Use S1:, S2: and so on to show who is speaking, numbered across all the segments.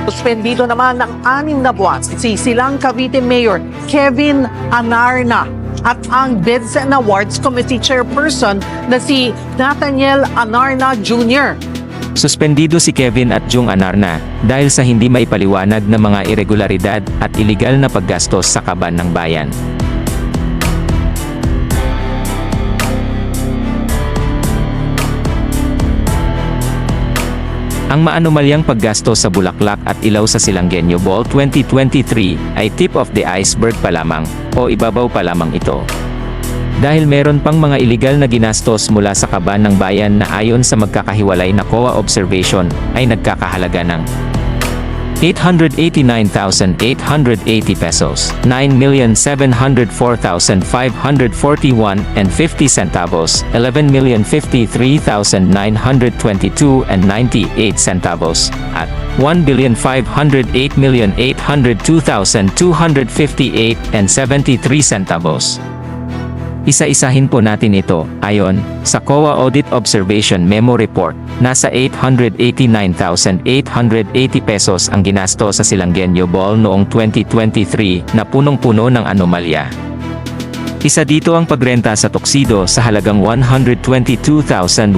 S1: Suspendido naman ng 6 na buwan si Silang Cavite Mayor Kevin Anarna at ang Bids and Awards Committee Chairperson na si Nathaniel Anarna Jr.
S2: Suspendido si Kevin at Jung Anarna dahil sa hindi maipaliwanag na mga irregularidad at iligal na paggastos sa kaban ng bayan. Ang maanumalyang paggastos sa bulaklak at ilaw sa Silanggenyo Ball 2023 ay tip of the iceberg pa lamang, o ibabaw pa lamang ito. Dahil meron pang mga iligal na ginastos mula sa kaban ng bayan na ayon sa magkakahiwalay na COA observation ay nagkakahalaga ng 889,880 pesos, 9,704,541 and 50 centavos, 11,053,922 and 98 centavos, at 1,508,802,258 and 73 centavos. Isa-isahin po natin ito, ayon sa COA Audit Observation Memo Report, nasa 889,880 pesos ang ginasto sa Silanggenyo Ball noong 2023 na punong-puno ng anomalya. Isa dito ang pagrenta sa tuxedo sa halagang 122,108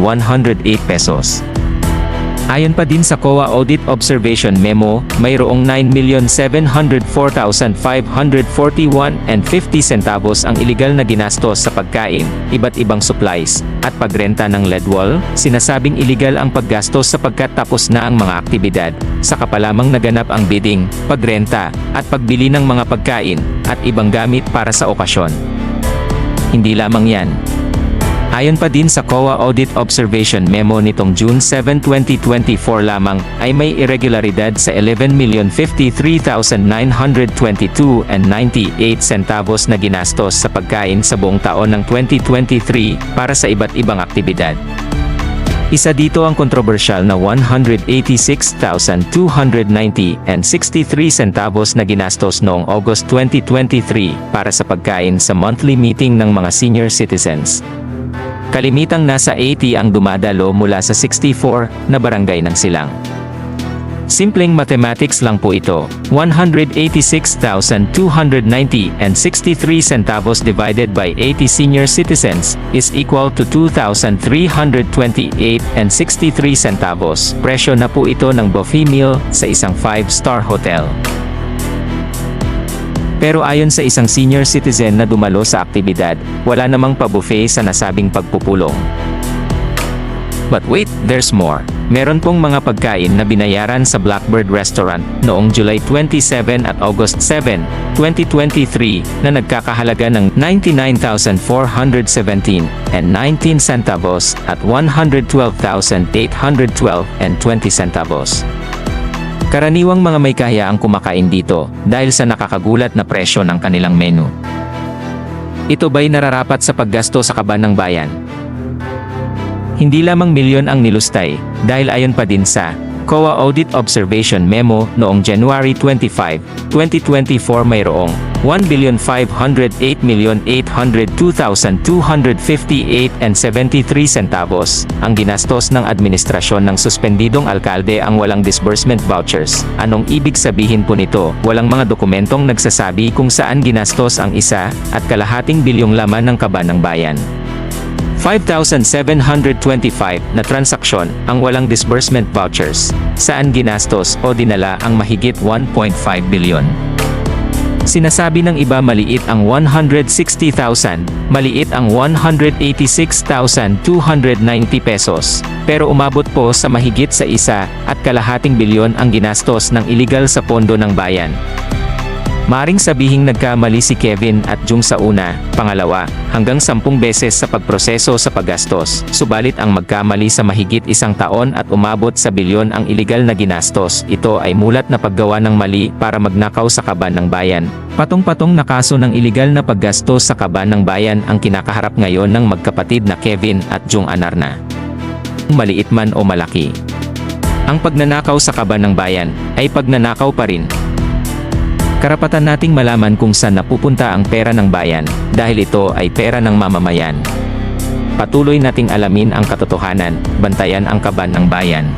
S2: pesos. Ayon pa din sa COA Audit Observation Memo, mayroong 9,704,541 and 50 centavos ang iligal na ginastos sa pagkain, iba't ibang supplies, at pagrenta ng LED wall. Sinasabing iligal ang paggastos sapagkat tapos na ang mga aktibidad, saka pa lamang naganap ang bidding, pagrenta, at pagbili ng mga pagkain, at ibang gamit para sa okasyon. Hindi lamang yan. Ayon pa din sa COA Audit Observation Memo nitong June 7, 2024 lamang, ay may irregularidad sa 11,053,922 and 98 centavos na ginastos sa pagkain sa buong taon ng 2023 para sa iba't ibang aktibidad. Isa dito ang kontrobersyal na 186,290 and 63 centavos na ginastos noong August 2023 para sa pagkain sa monthly meeting ng mga senior citizens. Kalimitang nasa 80 ang dumadalo mula sa 64 na barangay ng Silang. Simpleng mathematics lang po ito, 186,290 and 63 centavos divided by 80 senior citizens is equal to 2,328 and 63 centavos. Presyo na po ito ng buffet meal sa isang 5-star hotel. Pero ayon sa isang senior citizen na dumalo sa aktibidad, wala namang pa-buffet sa nasabing pagpupulong. But wait, there's more. Meron pong mga pagkain na binayaran sa Blackbird Restaurant noong July 27 at August 7, 2023 na nagkakahalaga ng 99,417 and 19 centavos at 112,812 and 20 centavos. Karaniwang mga may kaya ang kumakain dito dahil sa nakakagulat na presyo ng kanilang menu. Ito ba'y nararapat sa paggasto sa kaban ng bayan? Hindi lamang milyon ang nilustay dahil ayon pa din sa COA Audit Observation Memo noong January 25, 2024 mayroong 1,508,802,258 and 73 centavos ang ginastos ng administrasyon ng suspendidong alkalde ang walang disbursement vouchers. Anong ibig sabihin po nito? Walang mga dokumentong nagsasabi kung saan ginastos ang 1,5 bilyong laman ng kaban ng bayan. 5,725 na transaksyon ang walang disbursement vouchers, saan ginastos o dinala ang mahigit 1.5 bilyon. Sinasabi ng iba maliit ang 160,000, maliit ang 186,290 pesos, pero umabot po sa mahigit sa 1,5 bilyon ang ginastos ng iligal sa pondo ng bayan. Maring sabihing nagkamali si Kevin at Jung sa una, pangalawa, hanggang 10 beses sa pagproseso sa paggastos, subalit ang magkamali sa mahigit 1 taon at umabot sa bilyon ang iligal na ginastos, ito ay mulat na paggawa ng mali para magnakaw sa kaban ng bayan. Patong-patong na kaso ng iligal na paggastos sa kaban ng bayan ang kinakaharap ngayon ng magkapatid na Kevin at Jung Anarna. Maliit man o malaki, ang pagnanakaw sa kaban ng bayan ay pagnanakaw pa rin. Karapatan nating malaman kung saan napupunta ang pera ng bayan, dahil ito ay pera ng mamamayan. Patuloy nating alamin ang katotohanan, bantayan ang kaban ng bayan.